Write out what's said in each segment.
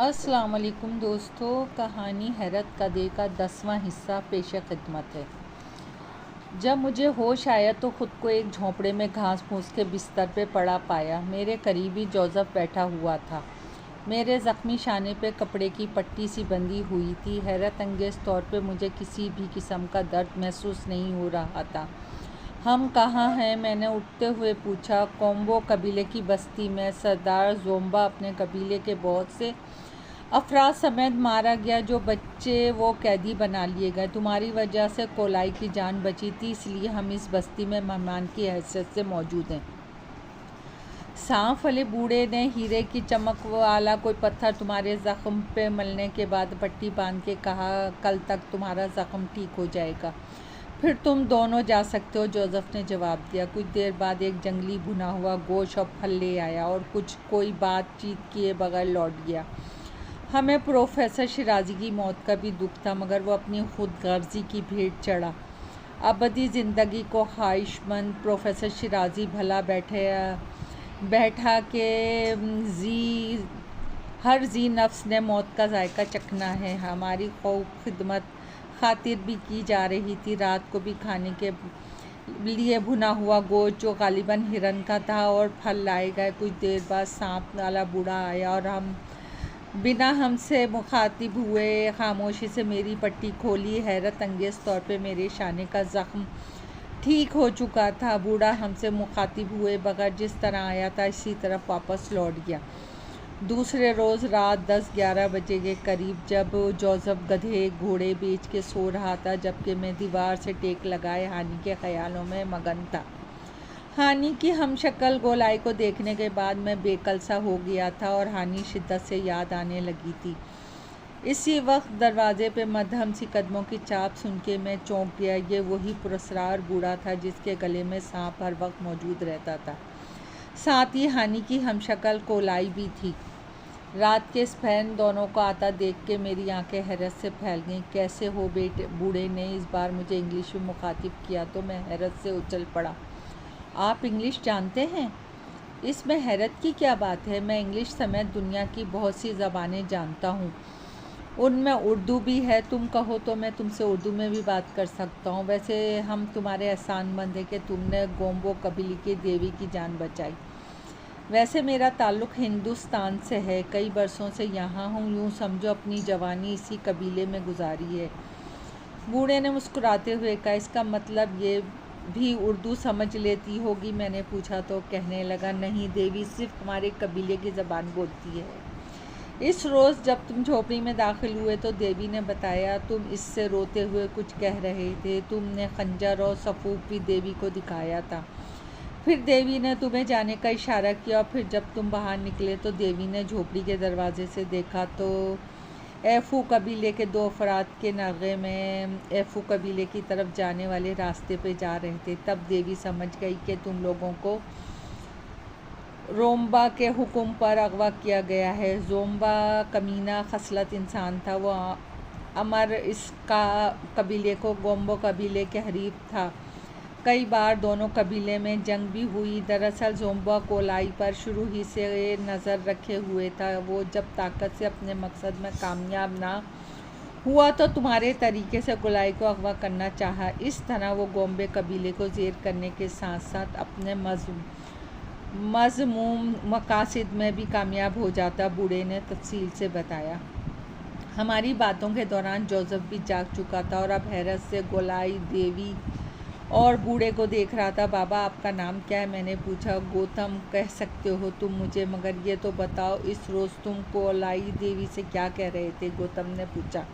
अस्सलाम वालेकुम दोस्तों, कहानी हैरत कदे का 10वां हिस्सा पेश खिदमत है। जब मुझे होश आया तो ख़ुद को एक झोंपड़े में घास फूस के बिस्तर पे पड़ा पाया। मेरे करीबी जोसेफ बैठा हुआ था। मेरे ज़ख्मी शाने पे कपड़े की पट्टी सी बंधी हुई थी। हैरत अंगेज़ तौर पे मुझे किसी भी किस्म का दर्द महसूस नहीं हो रहा था। हम कहाँ हैं? मैंने उठते हुए पूछा। कोम्बो कबीले की बस्ती में। सरदार जोम्बा अपने कबीले के बहुत से अफराद समेत मारा गया। जो बच्चे वो कैदी बना लिए गए। तुम्हारी वजह से कोलाई की जान बची थी, इसलिए हम इस बस्ती में मेहमान की हैसियत से मौजूद हैं। सांप वाले बूढ़े ने हीरे की चमक वाला कोई पत्थर तुम्हारे ज़ख्म पे मलने के बाद पट्टी बांध के कहा, कल तक तुम्हारा ज़ख्म ठीक हो जाएगा, फिर तुम दोनों जा सकते हो। जोसेफ ने जवाब दिया। कुछ देर बाद एक जंगली भुना हुआ गोश्त और फल ले आया और कोई बातचीत किए बगैर लौट गया। हमें प्रोफेसर शिराजी की मौत का भी दुख था, मगर वो अपनी खुद गर्जी की भेंट चढ़ा। अबदी ज़िंदगी को ख्वाहिशमंद प्रोफेसर शिराजी भला बैठा के हर जी नफ्स ने मौत का जायका चखना है। हमारी खौफ खिदमत खातिर भी की जा रही थी। रात को भी खाने के लिए भुना हुआ गोश्त जो गालिबन हिरन का था और फल लाए गए। कुछ देर बाद सांप वाला बूढ़ा आया और बिना हमसे मुखातिब हुए खामोशी से मेरी पट्टी खोली। हैरत अंगेज़ तौर पे मेरे शाने का ज़ख्म ठीक हो चुका था। बूढ़ा हमसे मुखातिब हुए बगैर जिस तरह आया था इसी तरफ वापस लौट गया। दूसरे रोज़ रात 10-11 बजे के करीब जब जोसेफ गधे घोड़े बेच के सो रहा था, जबकि मैं दीवार से टेक लगाए हानि के ख्यालों में मगन था। हानि की हमशक्ल गोलाई को देखने के बाद मैं बेकल सा हो गया था और हानि शिद्दत से याद आने लगी थी। इसी वक्त दरवाजे पे मध्यम सी कदमों की चाप सुन के मैं चौंक गया। ये वही पुरस्कार बूढ़ा था जिसके गले में सांप हर वक्त मौजूद रहता था। साथ ही हानि की हमशक्ल कोलाई भी थी। रात के स्पैन दोनों को आता देख के मेरी आंखें हैरत से फैल गईं। कैसे हो बेटे? बूढ़े ने इस बार मुझे इंग्लिश में मुखातिब किया तो मैं हैरत से उछल पड़ा। आप इंग्लिश जानते हैं? इसमें हैरत की क्या बात है? मैं इंग्लिश समेत दुनिया की बहुत सी ज़बानें जानता हूँ, उनमें उर्दू भी है। तुम कहो तो मैं तुमसे उर्दू में भी बात कर सकता हूँ। वैसे हम तुम्हारे एहसानमंद हैं कि तुमने गोम्बो कबीले की देवी की जान बचाई। वैसे मेरा ताल्लुक़ हिंदुस्तान से है, कई बरसों से यहाँ हूँ। यूँ समझो अपनी जवानी इसी कबीले में गुजारी है। बूढ़े ने मुस्कुराते हुए कहा, इसका मतलब ये भी उर्दू समझ लेती होगी? मैंने पूछा तो कहने लगा, नहीं, देवी सिर्फ हमारे कबीले की ज़बान बोलती है। इस रोज़ जब तुम झोपड़ी में दाखिल हुए तो देवी ने बताया तुम इससे रोते हुए कुछ कह रहे थे। तुमने खंजर और सफूफ भी देवी को दिखाया था। फिर देवी ने तुम्हें जाने का इशारा किया और फिर जब तुम बाहर निकले तो देवी ने झोपड़ी के दरवाजे से देखा तो एफू कबीले के 2 अफराद के नगे में एफू कबीले की तरफ जाने वाले रास्ते पे जा रहे थे। तब देवी समझ गई कि तुम लोगों को जोम्बा के हुक्म पर अगवा किया गया है। जोम्बा कमीना खसलत इंसान था। वो अमर इसका कबीले को गोम्बो कबीले के हरीफ था। कई बार दोनों कबीले में जंग भी हुई। दरअसल जोम्बा कोलाई पर शुरू ही से नज़र रखे हुए था। वो जब ताकत से अपने मकसद में कामयाब ना हुआ तो तुम्हारे तरीके से कोलाई को अगवा करना चाहा। इस तरह वो गोम्बे कबीले को ज़ेर करने के साथ साथ अपने मज़मूम मकासद में भी कामयाब हो जाता। बूढ़े ने तफसील से बताया। हमारी बातों के दौरान जोसेफ भी जाग चुका था और अब हैरत से गोलाई, देवी और बूढ़े को देख रहा था। बाबा, आपका नाम क्या है? मैंने पूछा। गौतम कह सकते हो तुम मुझे, मगर ये तो बताओ इस रोज़ तुम कोलाई देवी से क्या कह रहे थे? गौतम ने पूछा।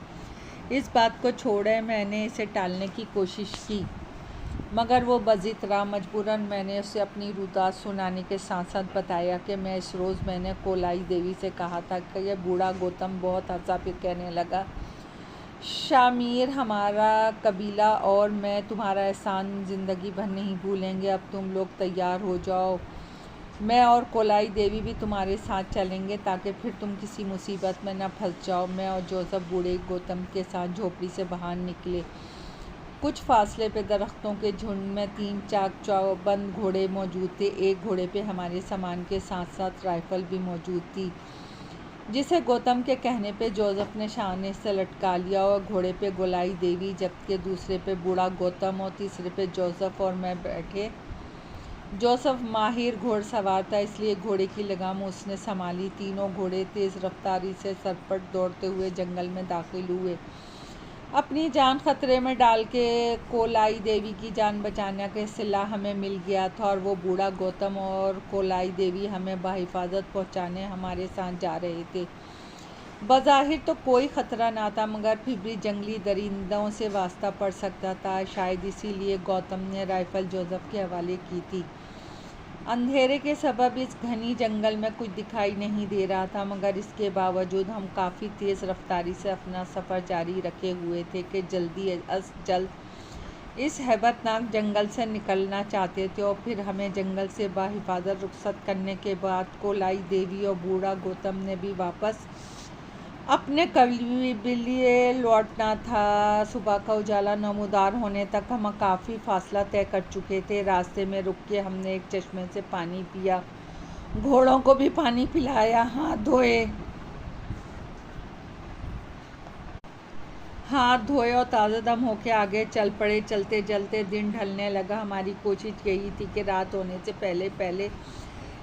इस बात को छोड़े मैंने इसे टालने की कोशिश की, मगर वो बज़िद रहा। मजबूरन मैंने उसे अपनी रुदात सुनाने के साथ साथ बताया कि मैं इस रोज़ मैंने कोलाई देवी से कहा था कि यह बूढ़ा। गौतम बहुत हंसा, फिर कहने लगा, शामिर, हमारा कबीला और मैं तुम्हारा एहसान ज़िंदगी भर नहीं भूलेंगे। अब तुम लोग तैयार हो जाओ, मैं और कोलाई देवी भी तुम्हारे साथ चलेंगे ताकि फिर तुम किसी मुसीबत में न फंस जाओ। मैं और जोसेफ बूढ़े गौतम के साथ झोपड़ी से बाहर निकले। कुछ फासले पे दरख्तों के झुंड में 3 चाक चौबंद घोड़े मौजूद थे। एक घोड़े पे हमारे सामान के साथ साथ राइफ़ल भी मौजूद थी। जिसे गौतम के कहने पे जोसेफ ने शाने से लटका लिया और घोड़े पे गोलाई देवी, जबकि दूसरे पे बूढ़ा गौतम और तीसरे पे जोसेफ और मैं बैठे। जोसेफ माहिर घोड़सवार था, इसलिए घोड़े की लगाम उसने संभाली। तीनों घोड़े तेज़ रफ्तारी से सरपट दौड़ते हुए जंगल में दाखिल हुए। अपनी जान खतरे में डाल के कोलाई देवी की जान बचाने का सिला हमें मिल गया था और वो बूढ़ा गौतम और कोलाई देवी हमें बाहिफाजत पहुंचाने हमारे साथ जा रहे थे। बज़ाहिर तो कोई ख़तरा ना था, मगर फिर भी जंगली दरिंदों से वास्ता पड़ सकता था। शायद इसीलिए गौतम ने राइफ़ल जोसेफ के हवाले की थी। अंधेरे के सबब इस घनी जंगल में कुछ दिखाई नहीं दे रहा था, मगर इसके बावजूद हम काफ़ी तेज़ रफ्तारी से अपना सफ़र जारी रखे हुए थे कि जल्दी अज जल्द इस हैबतनाक जंगल से निकलना चाहते थे। और फिर हमें जंगल से बाहिफाजत रुखसत करने के बाद कोलाई देवी और बूढ़ा गौतम ने भी वापस अपने कबीले लौटना था। सुबह का उजाला नमूदार होने तक हम काफ़ी फासला तय कर चुके थे। रास्ते में रुक के हमने एक चश्मे से पानी पिया, घोड़ों को भी पानी पिलाया, हाथ धोए और ताज़ा दम होके आगे चल पड़े। चलते चलते दिन ढलने लगा। हमारी कोशिश यही थी कि रात होने से पहले पहले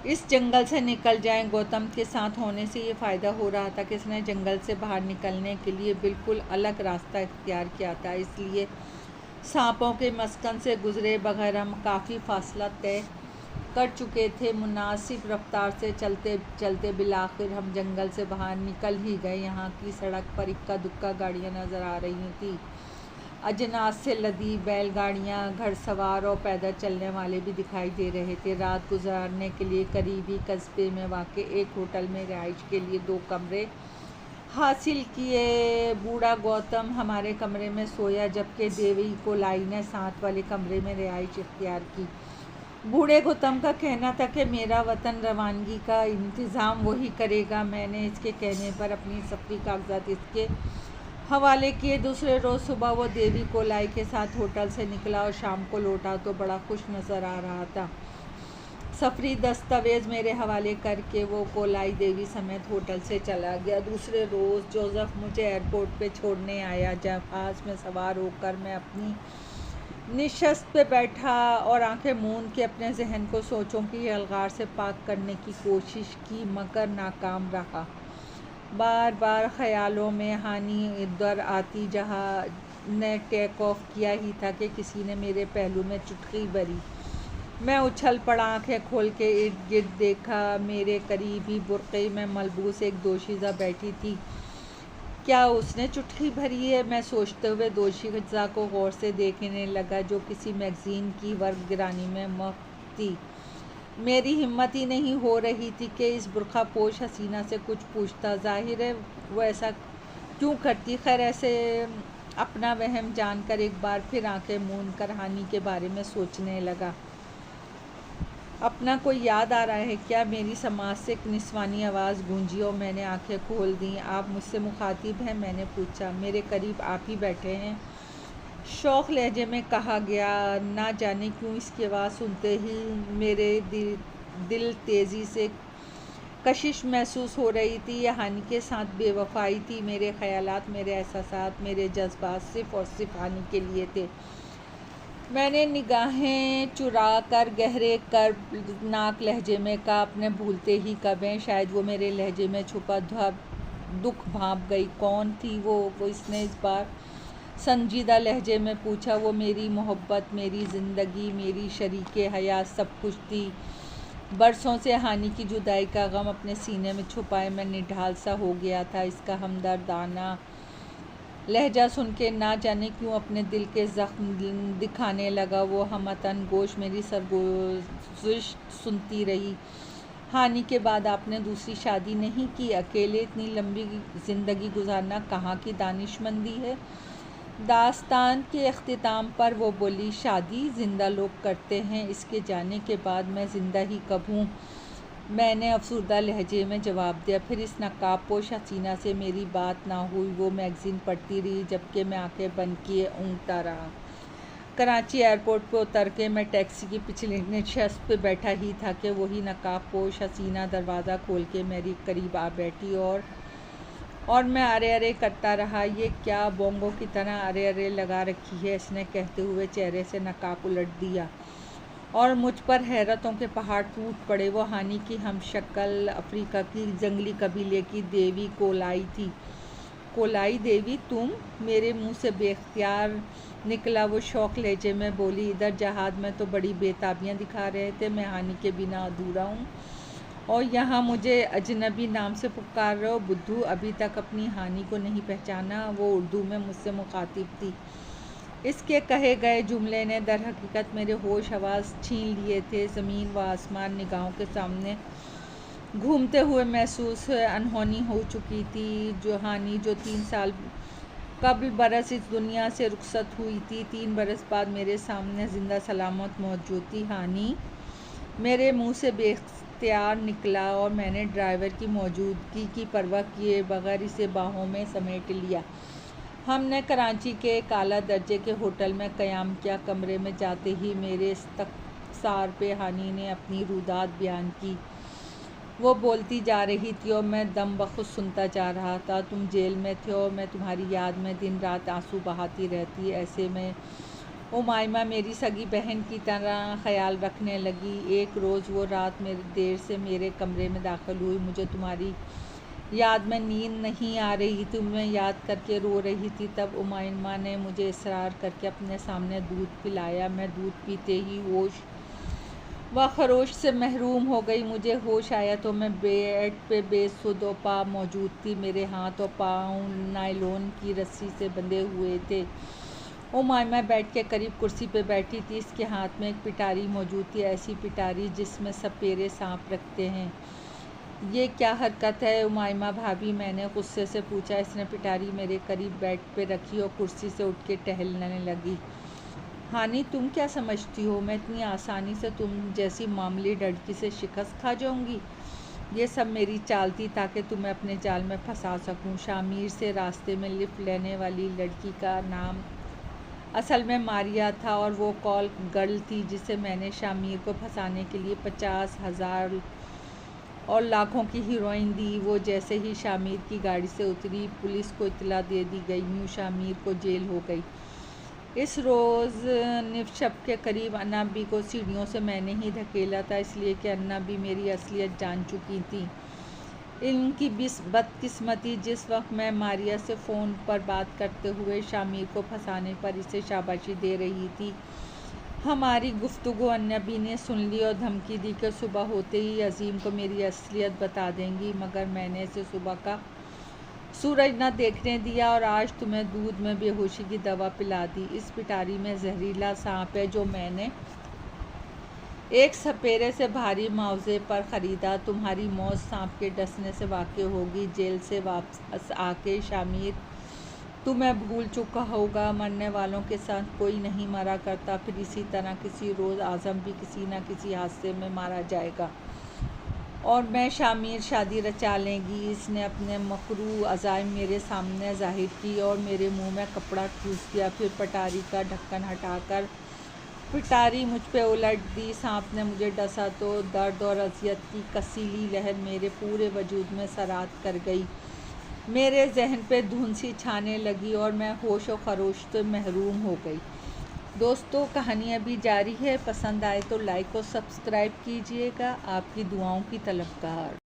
इस जंगल से निकल जाएं। गौतम के साथ होने से ये फ़ायदा हो रहा था कि इसने जंगल से बाहर निकलने के लिए बिल्कुल अलग रास्ता इख्तियार किया था, इसलिए सांपों के मस्कन से गुज़रे बगैर हम काफ़ी फासला तय कर चुके थे। मुनासिब रफ्तार से चलते चलते बिलाखिर हम जंगल से बाहर निकल ही गए। यहाँ की सड़क पर इक्का दुक्का गाड़ियाँ नज़र आ रही थी। अजनास से लदी बैलगाड़ियाँ, घड़सवार और पैदल चलने वाले भी दिखाई दे रहे थे। रात गुजारने के लिए करीबी कस्बे में वाक़े एक होटल में रिहाइश के लिए 2 कमरे हासिल किए। बूढ़ा गौतम हमारे कमरे में सोया, जबकि देवी कोलाई ने साथ वाले कमरे में रिहाइश इख्तियार की। बूढ़े गौतम का कहना था कि मेरा वतन रवानगी का इंतज़ाम वही करेगा। मैंने इसके कहने पर अपनी सफरी कागजात इसके हवाले किए। दूसरे रोज़ सुबह वो देवी कोलाई के साथ होटल से निकला और शाम को लौटा तो बड़ा खुश नज़र आ रहा था। सफरी दस्तावेज़ मेरे हवाले करके वो कोलाई देवी समेत होटल से चला गया। दूसरे रोज़ जोसेफ मुझे एयरपोर्ट पे छोड़ने आया। जहाज़ में सवार होकर मैं अपनी निशस्त पे बैठा और आंखें मूंद के अपने जहन को सोचों की अलगार से पाक करने की कोशिश की, मगर नाकाम रहा। बार बार ख़यालों में हानि इधर आती। जहाज़ ने टेक ऑफ किया ही था कि किसी ने मेरे पहलू में चुटकी भरी। मैं उछल पड़ा, आंखें खोल के इर्द गिर्द देखा। मेरे करीब ही बुर्क़े में मलबूस एक दोशीज़ा बैठी थी। क्या उसने चुटकी भरी है? मैं सोचते हुए दोशीज़ा को गौर से देखने लगा, जो किसी मैगज़ीन की वर्गरानी में महक थी। मेरी हिम्मत ही नहीं हो रही थी कि इस बुरखा पोश हसीना से कुछ पूछता। जाहिर है वो ऐसा क्यों करती। खैर, ऐसे अपना वहम जानकर एक बार फिर आंखें मूंद कर हानि के बारे में सोचने लगा। अपना कोई याद आ रहा है क्या? मेरी समाज से एक निस्वानी आवाज़ गूंजी और मैंने आंखें खोल दी। आप मुझसे मुखातिब हैं? मैंने पूछा। मेरे करीब आप ही बैठे हैं, शौक़ लहजे में कहा गया। ना जाने क्यों इसकी आवाज़ सुनते ही मेरे दिल तेज़ी से कशिश महसूस हो रही थी। यह हानि के साथ बेवफाई थी। मेरे ख़यालात, मेरे एहसासात, मेरे जज्बात सिर्फ़ और सिर्फ हानि के लिए थे। मैंने निगाहें चुरा कर गहरे कर्बनाक लहजे में कहा, अपने भूलते ही कब हैं। शायद वो मेरे लहजे में छुपा दुख भांप गई। कौन थी वो इसने इस बार संजीदा लहजे में पूछा। वो मेरी मोहब्बत, मेरी ज़िंदगी, मेरी शरीके हयात सब कुछ थी। बरसों से हानि की जुदाई का गम अपने सीने में छुपाए मैं निढाल सा हो गया था। इसका हमदर्दाना लहजा सुन के ना जाने क्यों अपने दिल के ज़ख्म दिखाने लगा। वो हमतन गोश मेरी सरगोशिश सुनती रही। हानि के बाद आपने दूसरी शादी नहीं की? अकेले इतनी लंबी ज़िंदगी गुजारना कहाँ की दानिशमंदी है। दास्तान के अख्तिताम पर वो बोली, शादी ज़िंदा लोग करते हैं, इसके जाने के बाद मैं ज़िंदा ही कब हूँ? मैंने अफसरदा लहजे में जवाब दिया। फिर इस नकाबपोश हसीना से मेरी बात ना हुई। वो मैगज़ीन पढ़ती रही, जबकि मैं आंखें बंद किए ऊँघता रहा। कराची एयरपोर्ट पे उतर के मैं टैक्सी की पिछले नशस्त पे बैठा ही था कि वही नकाबपोश हसीना दरवाज़ा खोल के मेरी करीब आ बैठी और मैं अरे अरे करता रहा। ये क्या बोंगो की तरह अरे अरे लगा रखी है इसने, कहते हुए चेहरे से नकाब उलट दिया और मुझ पर हैरतों के पहाड़ टूट पड़े। वो हानि की हमशक्ल अफ्रीका की जंगली कबीले की देवी कोलाई थी। कोलाई देवी तुम? मेरे मुंह से बेख्तियार निकला। वो शौक लहजे में बोली, इधर जहाज़ में तो बड़ी बेताबियाँ दिखा रहे थे, मैं हानि के बिना अधूरा हूँ और यहाँ मुझे अजनबी नाम से पुकार रहे हो। बुद्धू, अभी तक अपनी हानि को नहीं पहचाना? वो उर्दू में मुझसे मुखातिब थी। इसके कहे गए जुमले ने दर हकीकत मेरे होश हवास छीन लिए थे। ज़मीन व आसमान निगाहों के सामने घूमते हुए महसूस अनहोनी हो चुकी थी। जो हानि जो 3 साल कबल बरस इस दुनिया से रुखसत हुई थी, 3 बरस बाद मेरे सामने ज़िंदा सलामत मौजूद थी। हानि मेरे मुंह से बेख्तियार निकला और मैंने ड्राइवर की मौजूदगी की परवाह किए बगैर इसे बाहों में समेट लिया। हमने कराची के एक आला दर्जे के होटल में क़याम किया। कमरे में जाते ही मेरे इस्तफ़सार पे हानि ने अपनी रुदात बयान की। वो बोलती जा रही थी और मैं दम बख़ुद सुनता जा रहा था। तुम जेल में थे और मैं तुम्हारी याद में दिन रात आंसू बहाती रहती। ऐसे में उमाइमा मेरी सगी बहन की तरह ख्याल रखने लगी। एक रोज़ वो रात मेरी देर से मेरे कमरे में दाखिल हुई। मुझे तुम्हारी याद में नींद नहीं आ रही थी, मैं याद करके रो रही थी। तब उमाइमा ने मुझे इसरार करके अपने सामने दूध पिलाया। मैं दूध पीते ही होश व खरोश से महरूम हो गई। मुझे होश आया तो मैं बेड पे बेसुदोपा मौजूद थी। मेरे हाथ और पाँव नायलॉन की रस्सी से बंधे हुए थे। उमाइमा बेड के करीब कुर्सी पे बैठी थी। इसके हाथ में एक पिटारी मौजूद थी, ऐसी पिटारी जिसमें सपेरे सांप रखते हैं। ये क्या हरकत है उमाइमा भाभी? मैंने गुस्से से पूछा। इसने पिटारी मेरे करीब बेड पे रखी और कुर्सी से उठ के टहलने लगी। हानि, तुम क्या समझती हो मैं इतनी आसानी से तुम जैसी मामूली लड़की से शिकस्त खा जाऊंगी? ये सब मेरी चाल थी ताकि तुम्हें अपने जाल में फंसा सकूं। शामिर से रास्ते में लिफ्ट लेने वाली लड़की का नाम असल में मारिया था और वो कॉल गर्ल थी जिसे मैंने शामिर को फंसाने के लिए 50,000 और लाखों की हीरोइन दी। वो जैसे ही शामिर की गाड़ी से उतरी, पुलिस को इत्तला दे दी गई। यूँ शामिर को जेल हो गई। इस रोज़ निफ्शप के करीब अन्नाबी को सीढ़ियों से मैंने ही धकेला था, इसलिए कि अन्नाबी मेरी असलियत जान चुकी थी। इनकी बदकिस्मती, जिस वक्त मैं मारिया से फ़ोन पर बात करते हुए शामिर को फंसाने पर इसे शाबाशी दे रही थी, हमारी गुफ्तगू अन्नाबी ने सुन ली और धमकी दी कि सुबह होते ही अजीम को मेरी असलियत बता देंगी। मगर मैंने इसे सुबह का सूरज न देखने दिया और आज तुम्हें दूध में बेहोशी की दवा पिला दी। इस पिटारी में जहरीला सांप है जो मैंने एक सपेरे से भारी मुआवजे पर ख़रीदा। तुम्हारी मौत सांप के डसने से वाक़ई होगी। जेल से वापस आके शामिर तुम्हें भूल चुका होगा। मरने वालों के साथ कोई नहीं मरा करता। फिर इसी तरह किसी रोज़ आज़म भी किसी न किसी हादसे में मारा जाएगा और मैं शामिर शादी रचा लेंगी। इसने अपने मकरू अज़ाइम मेरे सामने ज़ाहिर की और मेरे मुंह में कपड़ा ठूस दिया। फिर पिटारी का ढक्कन हटाकर पिटारी मुझ पे उलट दी। सांप ने मुझे डसा तो दर्द और अज़ियत की कसीली लहर मेरे पूरे वजूद में सरात कर गई। मेरे जहन पे धुंध सी छाने लगी और मैं होश और खरोश से महरूम हो गई। दोस्तों, कहानी अभी जारी है। पसंद आए तो लाइक और सब्सक्राइब कीजिएगा। आपकी दुआओं की तलबगार।